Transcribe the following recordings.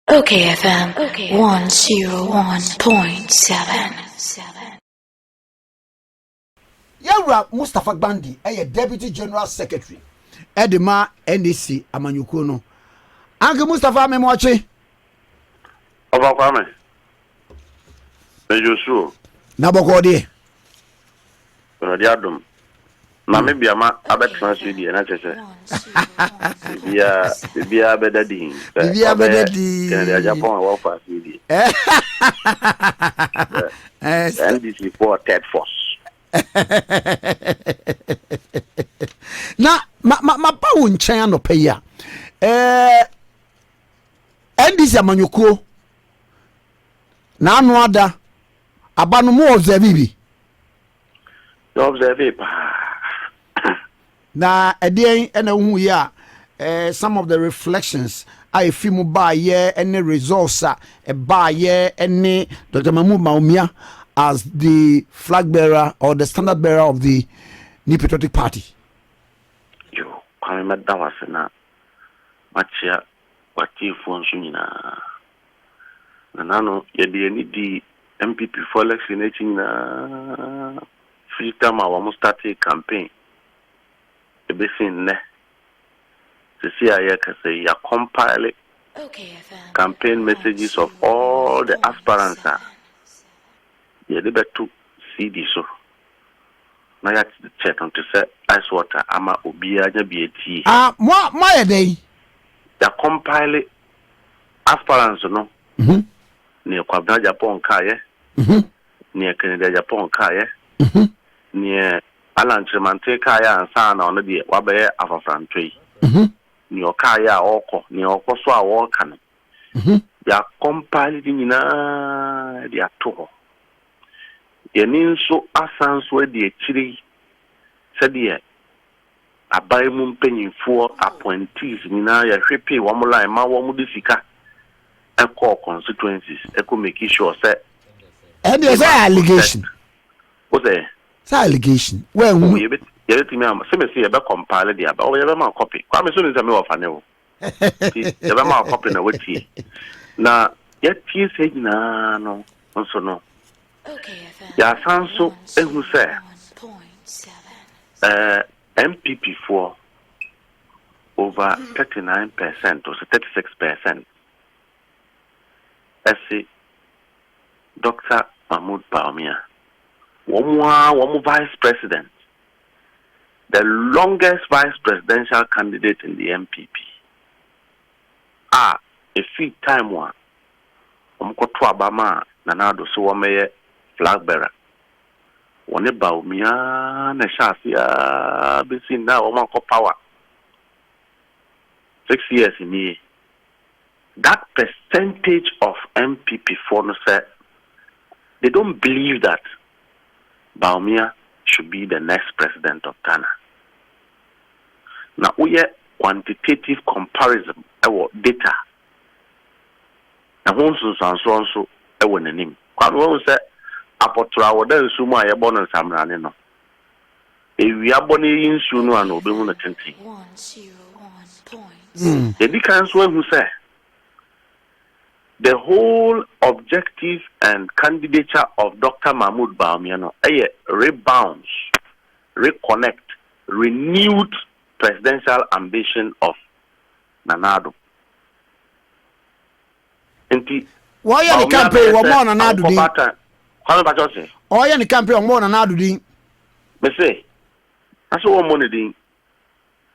OKFM 101.7. Yawra Mustapha Gbandi, Deputy General Secretary. Edema NDC Amanyuko no. Ange Mustapha Memoche. Oba kwame. Mejosu. Na bokodi. Ono diadum. Na me biama abetran so die na chese. Bia bedadi. Bia bedadi. Kenya Japan wa fa die. NDC for third force. Na ma pa wo nchen anope ya. NDC Amanyuko. Na anu ada abanu mo observe bi. Observe pa. Na edien ena hu ya some of the reflections I feel mo ba ye any results ba ye any Dr. Mahama as the flag bearer or the standard bearer of the New Patriotic Party. Yo, kwame madawase na machia watifu nsunyina. Na nano yedi ni di MPP for election na free time wa mo start campaign. Ebesin ne see I say ya compile campaign messages of all the aspirants. Yeah, they better CD so. Now you check on to say ice water ama obia nya BT. Mo day. Ya compile aspirants no. Ni kwabna Japan kaye. Ni Canada Japan kaye. Ni Alan Tremante kaya ansa na ono de wabaye afafrantwe. Ni okaya oko, ni okoso a woka no. Ya compile di nyina di ato. Ye ninso asanso di ekiri se de abai mu mpanyinfo appointees nyina ya hwepe wo mo line ma wo mo de sika eko constituencies eko make sure say and there's an allegation. What's that? It's allegation. Well, you bet me am say me see e be compile dia ba o ye be ma copy kwa me so ni say me wo fa ne wo e be ma copy na wetie na ye tie say na no nso no ya sanso ehu say MPP4 over 39% or 36%. Ese Dr. Mahmoud Bawumia one vice president, the longest vice presidential candidate in the MPP. A free time one. Omkoto abama na nado so wameye flag bearer. One Bawumia na shafia bisi na womanko power. 6 years in here. That percentage of MPP4 no say they don't believe that Bawumia should be the next president of Ghana. Now, we have quantitative comparison our data. And once so our name. When say apotra wodan sumu aye bon nsamrane no. We are boni insu no an obehu na tenti. The council who say the whole objective and candidature of Dr. Mahmoud Bawumia rebounds, reconnect, renewed presidential ambition of Nanado. Why are the campaign or more Nanado? Why are the campaign or more Nanado? Me say, that's what money ding.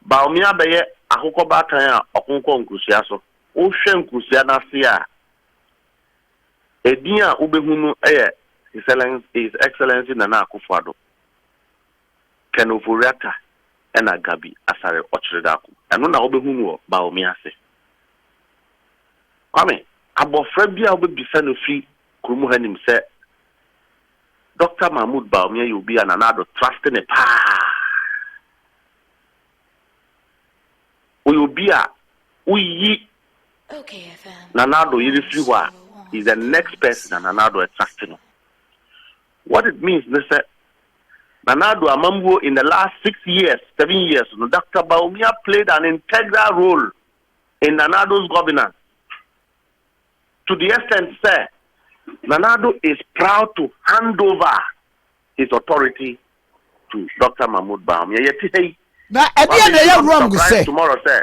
Bawumia beye akoko batan ya okunko nkusia so. O hwe nkusia na sia. Edia ubehunu His Excellency Nana Akufo-Addo Kenoforiata ena Gabi asare ochredako eno na ubehunu Bawumia se kwame abofra bia obebisa no free kurumu hanim se Dr. Mahmoud Bawumia you be Nanado trusting a pa we be a uyi Nanado yiri free wa is the next person and Nanado attracting. What it means, they say, Nanado Amambo in the last 6 years, 7 years, Dr. Bawumia played an integral role in Nanado's governance. to the extent say Nanado is proud to hand over his authority to Dr. Mahmoud Bawumia. Yet na e wrong say tomorrow say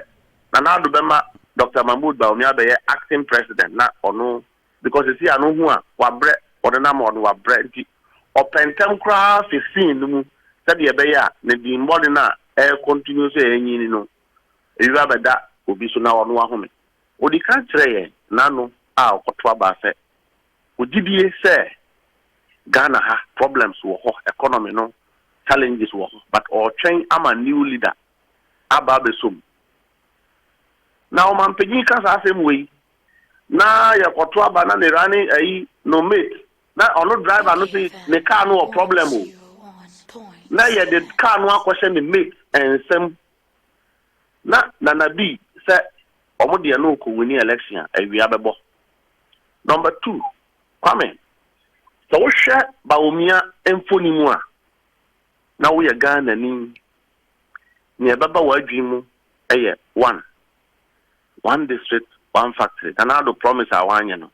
Nanado bema Dr. Mahmoud Bawumia be acting president na ono because you see anu hu a wabre odena mo no wabre nti opentem kra 15 mu said ye be ya na di mbode na e continue say enyi no ewa beda obi so na ono ahome odi kan kire ye nanu a okoto aba se odibie say Ghana ha problems wo ho economy no challenges wo ho but or train am a new leader aba besum now man pejin ka sa asem we na yakoto aba na ne rani ayi no mate na ono driver no say ne car no problem o na ye the car no akwese ne mate and some na bi say omo de no ko wini election awi abebo. Number 2 Kwame so wo hwe Bawumia emfoni mu a na wo ye Ghana ni ne baba wadwi mu eye one district one factory and now the promise awanye no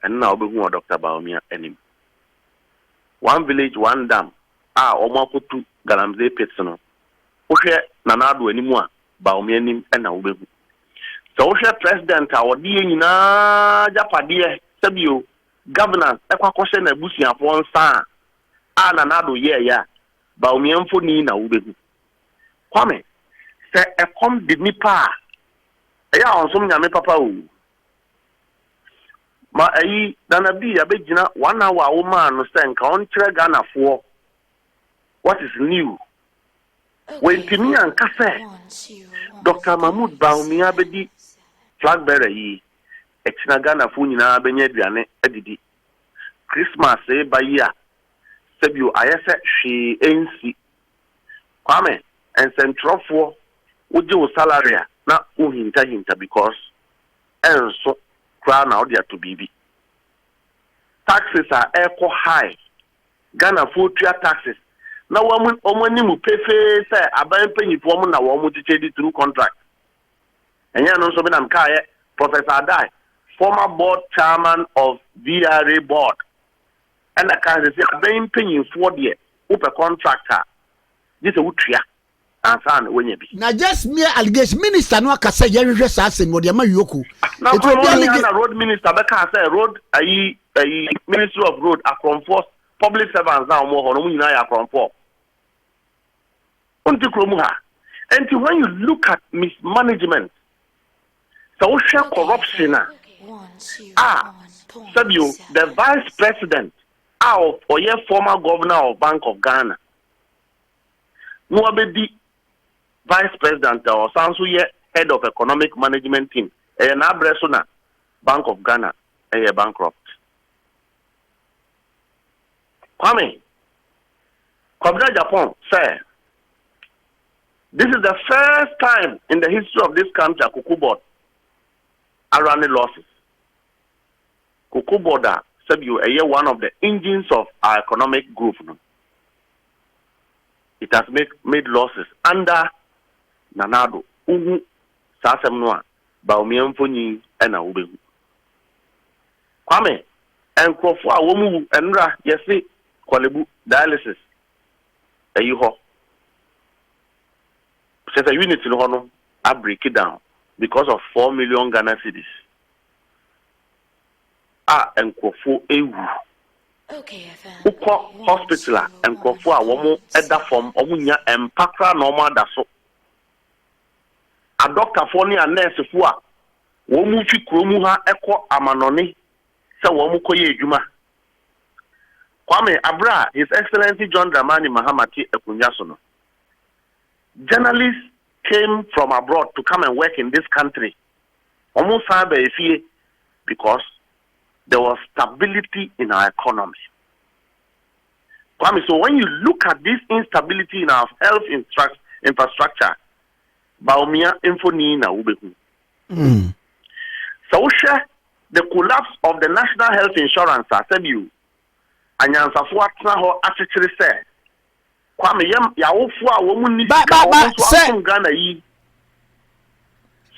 and now obehu Dr. Bawumia enim one village one dam omakotu galamsey pits no wo hwe na nado animu a Bawumia enim na obehu so wo hwe president a wodi nyina japade sabio governance ekwakose na busuafo nsa na nado ye ya Bawumia mfoni na obehu Kwame se ekom de nipa eya onsom nyame papa o ma ayi dana bi ya begina 1 hour wo man no se nka on kire Ghana fo what is new when timi anka se Dr. Mahmoud Bawumia bedi flag bearer yi etina Ghana fo nyina benya aduane adidi Christmas e ba yi a sebio ayese hwe ensi Kwame and centrofo woje wo salary na uhinta because so crown out there to bibi taxes are equal high Ghana food taxes na omani mu pefe say aban panyifo mo na wo mo chichedi through contract enya no so be na mkaye Professor Adai former board chairman of VRA board and the can say aban panyifo de upe contractor this a wutua na just mere allegation minister no aka say yenhwe sasen mo de ma yoku it will be a road minister be ka say road ayi ministry of road from force public servants now mo hono nyina ya from for unti kromu ha and when you look at mismanagement so share corruption sabio the vice president of or former governor of Bank of Ghana no abedi vice president or sanso ye head of economic management team na abresona Bank of Ghana bankrupt Kwame Japan say this is the first time in the history of this country Kuku board are running losses. Kuku board said you one of the engines of our economic growth. It has made losses under Nanado uhu sasem no a Bawumia mfoni na obehu Kwame enkrofo a wo mu enra yesi kwalebu dialysis ayi ho se the unit no no I break it down because of 4 million Ghana cedis enkrofo ewu okayfm hospital enkrofo a wo mu eda form omunya empakra normal da so a doctor for ni a nurse fo a wo mu fi kromu ha ekọ amanoni se wo mu koye adwuma Kwame Abra His Excellency John Dramani Mahama ekunya so no journalists came from abroad to come and work in this country almost efie because there was stability in our economy Kwame so when you look at this instability in our health infrastructure Bawumia infoni na ubehu. So the collapse of the national health insurance said you anyansafo atna ho akyekere se Kwame yam yawofo a wo mu ni ka wo so Ghana yi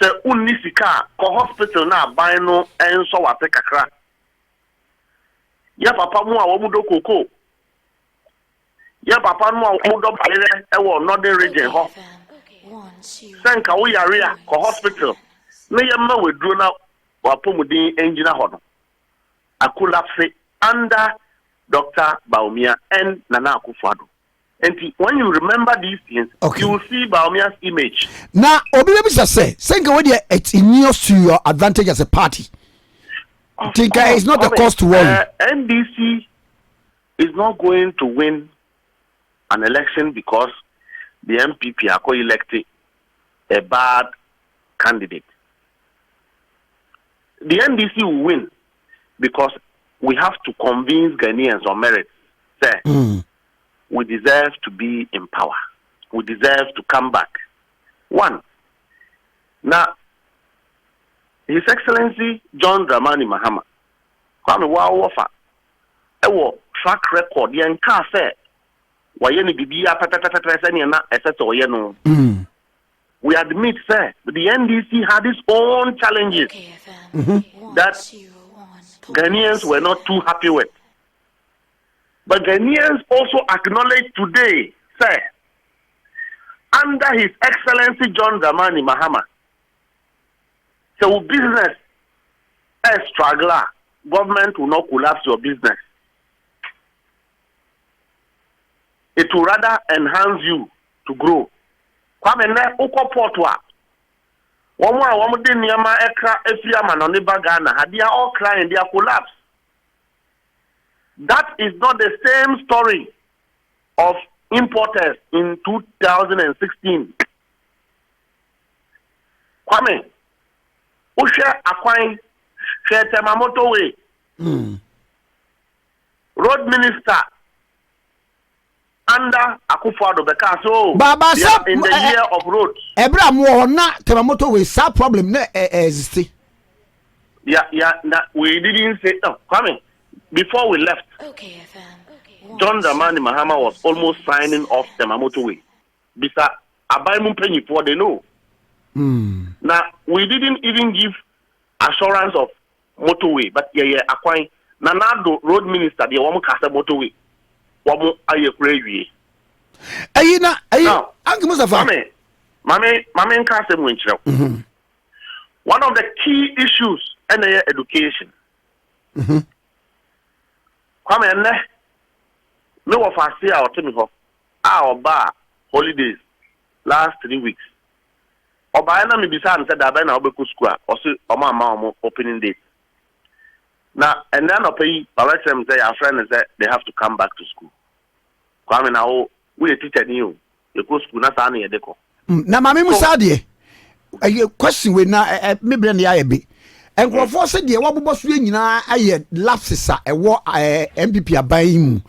se unisika ko hospital na aban no enso wate kakra ya papa mu a wo do koko ya papa mu a wo do balere e wo northern region ho senka wo yare a ko hospital na yemma weduro na wapomudin engineer ho no akulapse under Dr. Baumia and Nana Akufo-Addo. And when you remember these things, you will see Baumia's image. Now, Obi say, it's in to your advantage as a party. It's not the cost to one. NDC is not going to win an election because the MPP are co-elected a bad candidate. The NDC will win because we have to convince Ghanaians on merit. Say, we deserve to be in power. We deserve to come back. One. Now, His Excellency John Dramani Mahama, Kwame Wawofa, ewo track record yen ka say wayeni bibia patatatata na eseto oyeno. We admit say the NDC had its own challenges that Ghanaians were not too happy with. But Ghanaians also acknowledge today, say, under His Excellency John Dramani Mahama, so business a struggler, government will not collapse your business. It will rather enhance you to grow. Kwame ne ukopotwa. Wamu de niyama ekra efiyama no neba Ghana. They are all crying, they are collapse. That is not the same story of importers in 2016. Kwame, ushe akwai Shete motorway. Road minister under Akufo-Addo because in the year of roads. Ebra mo na Temamoto we sa problem na exist. Yeah, we didn't say no. Come before we left. John Dramani Mahama was almost signing off Temamoto way. Bisa abaimu penny for they know. Now we didn't even give assurance of motorway, but akwai Nanado road minister the woman kasa motorway. Wamu aye kwewi. Now, Uncle Mustapha. Mame kasa mwenchiro. One of the key issues in education. Kwame ne me wo fasi a otemi ho. Oba holidays last 3 weeks. Oba na me bisa am say da ba na obeku school a o se o ma opening day. Now, and then I pay, say our friend said they have to come back to school. Kwame now, we teacher you. You go school, not any deco. Now, Mammy Musadi, a question with now, maybe in the IB. And what for said, what was doing now? I had lapses at what MPP are buying.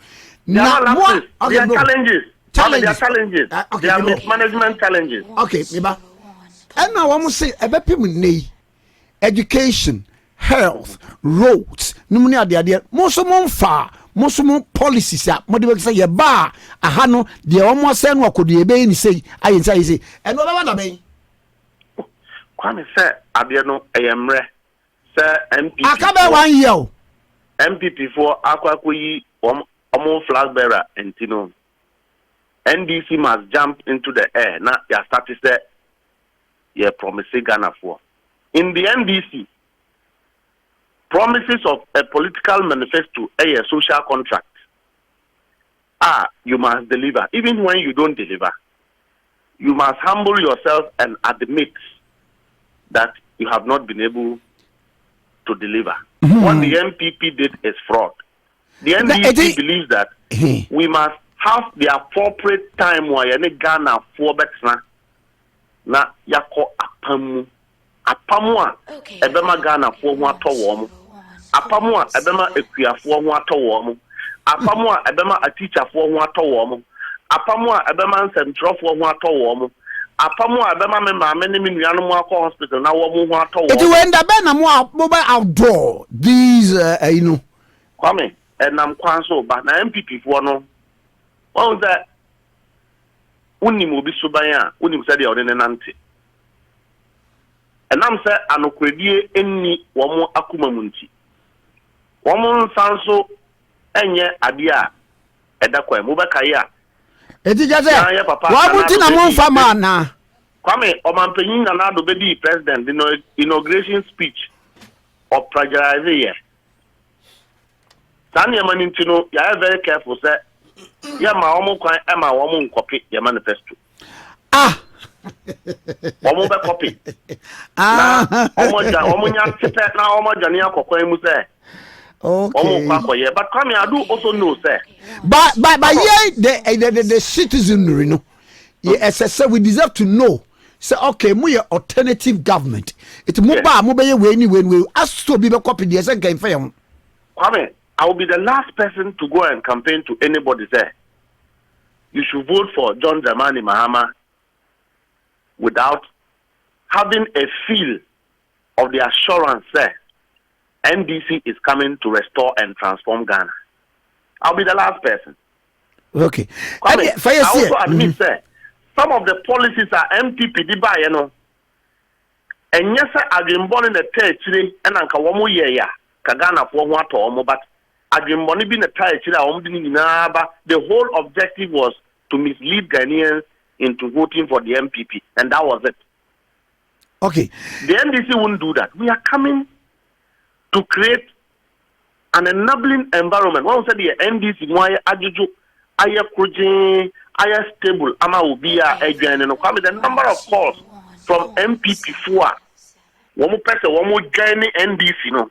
Now, there are challenges. There are challenges. There are management challenges. Okay, Miba. And now I must say, a better education. Health, roads, numuni ade mosomon fa mosomon policies a mode be say ye ba aha no de omo se no akodo e be ni sei ayi say eno be ba da ben kwame se ade no eyemre se MPP akabe 1 year o MPP for akwakoyi omo flag bearer entino NDC must jump into the air na ya start say ye promise Ghana for in the NDC promises of a political manifesto, a social contract. You must deliver. Even when you don't deliver, you must humble yourself and admit that you have not been able to deliver. What the MPP did is fraud. The NDC believes that we must have the appropriate time where Ghana for better na yako apamwa ebema Ghana for ho atọ apamwa ebema ekuafo ho atọ wo apamwa ebema atichafo ho atọ wo apamwa ebema nsentrofo ho atọ wo apamwa ebema me maame ne nuanom akọ hospital na wo ho atọ wo eti we nda be na mo mobile outdoor these kwame enam kwan so ba na MPP fo no won that unim obi so ban a unim se de ode ne nante And I'm saying anokwedie enni womo akuma munti womo nsanso enye ade a edakwa mu beka ya eti jaze wa muti na monfa ma na kwame omampanyin na do bedi president inauguration speech of plagiarizing Sani Yamanintino, you are very careful, sir. Yeah, my own coin and my woman copy your manifesto. Ah, woman copy. Ah, almost now, almost Jania Cocoy say. Okay. But come here, I do also know, sir. But yeah, the citizenry, no. Yes, sir, we deserve to know. Say, okay, we are alternative government. It's mobile when we ask to be a copy the second film. Come I will be the last person to go and campaign to anybody there. You should vote for John Dramani Mahama without having a feel of the assurance there. NDC is coming to restore and transform Ghana. I'll be the last person. Okay. I also admit, sir, some of the policies are MTP, you know. And yes, sir, I've been born in the territory and Ankawamu ya Kagana for what or but the whole objective was to mislead Ghanaians into voting for the MPP, and that was it. Okay. The NDC wouldn't do that. We are coming to create an enabling environment. One said the NDC, why ajuju, aya kujin, aya stable, ama ubia again, and the number of calls from MPP for one more person, one more journey NDC, no.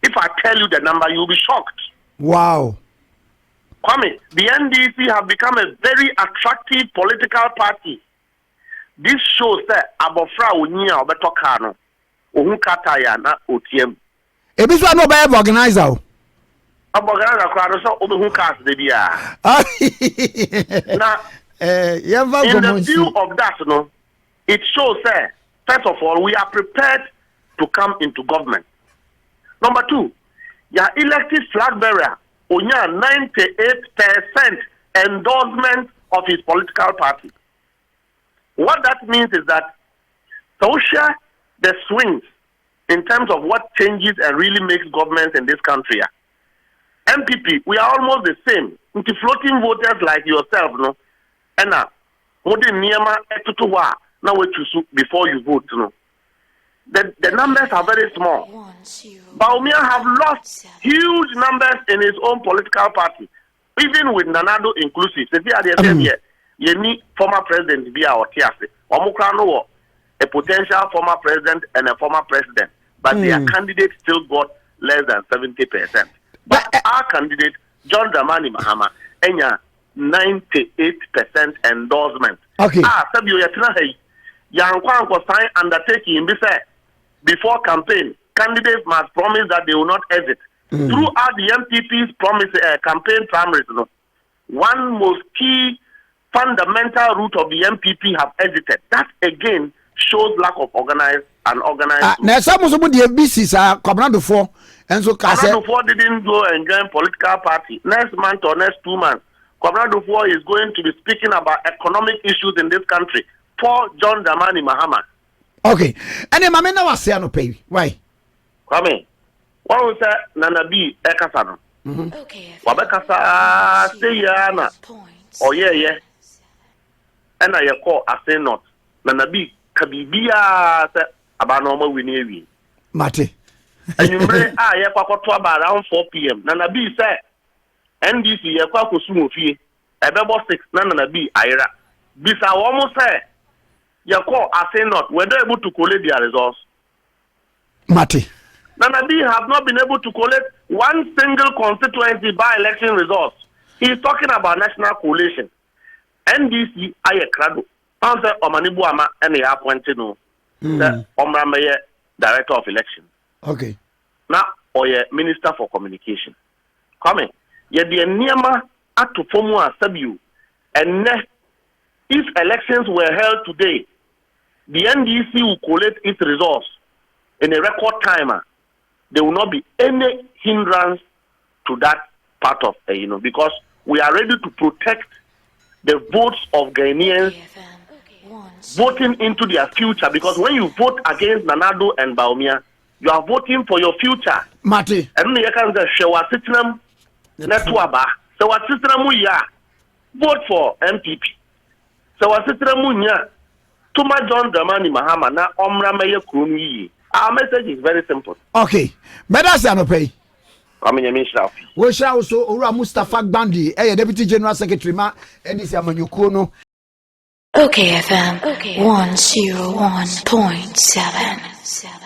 If I tell you the number, you'll be shocked. Wow. Kwame, the NDC have become a very attractive political party. This shows that Abofra Unia Obetokano, Uhunkataya na OTM. Ebiswa no be organizer. Organizer crowd so Uhunkats de dia. Now, in the view of that, no, it shows that first of all, we are prepared to come into government. Number two, your elected flag bearer, onya 98% endorsement of his political party. What that means is that social the swings in terms of what changes and really makes governments in this country. MPP, we are almost the same. Into floating voters like yourself, no, and now, what the Niama etutuwa now what you before you vote, no. The numbers are very small. Baumia have lost huge numbers in his own political party, even with Nanado inclusive. You need former president be our Tiase. Omukrano, a potential former president and a former president, but their candidate still got less than 70%. But our candidate, John Dramani Mahama, enya 98% endorsement. Okay. Sabio yatina hey, yankwa sign undertaking in this. Before campaign, candidates must promise that they will not exit. Throughout the MPP's promise campaign primaries, one most key fundamental route of the MPP have exited. That again shows lack of organized. Now some of the MPCs are coming for, and so Comrade didn't go and join political party. Next month or next 2 months, Comrade is going to be speaking about economic issues in this country for John Dramani Mahama. Okay, and then Mamma was saying no pay. Why? Come what was that? Nanabi Ekasano. Okay. Wabekasa say yana. Oh yeah. And I call I say not. Nanabi kabibia say abanoma winewi. Mate. And you may around 4 p.m. Nanabi say NDC ye kwa kusumo fie. Ebebo 6 Nanabi Ira. Bisa almost say your call, I say not, were they able to collect their results? Mati. Nanabi have not been able to collect one single constituency by election results. He is talking about national coalition. NDC, Aye Krado. Answer Omanibu Ama and they appointed no. The Omrameye Director of Election. Okay. Now, or Minister for Communication. Coming. Yet the Niama at to form a sabu. And if elections were held today, the NDC will collect its results in a record time. There will not be any hindrance to that part of because we are ready to protect the votes of Ghanaians voting into their future, because when you vote against Nanado and Baumia, you are voting for your future. Mate. And you can say, Shewa Sitnam Netwaba, Shewa Sitnamu ya, vote for MPP. Shewa Sitnamu ya, Tuma John Dramani Mahama, na Omra Meye Krumi. Our message is very simple. Okay. Medasa no pay. We shall also Ura Mustapha Gbandi, Deputy General Secretary, and this Yamanyukono. OKFM 101.7.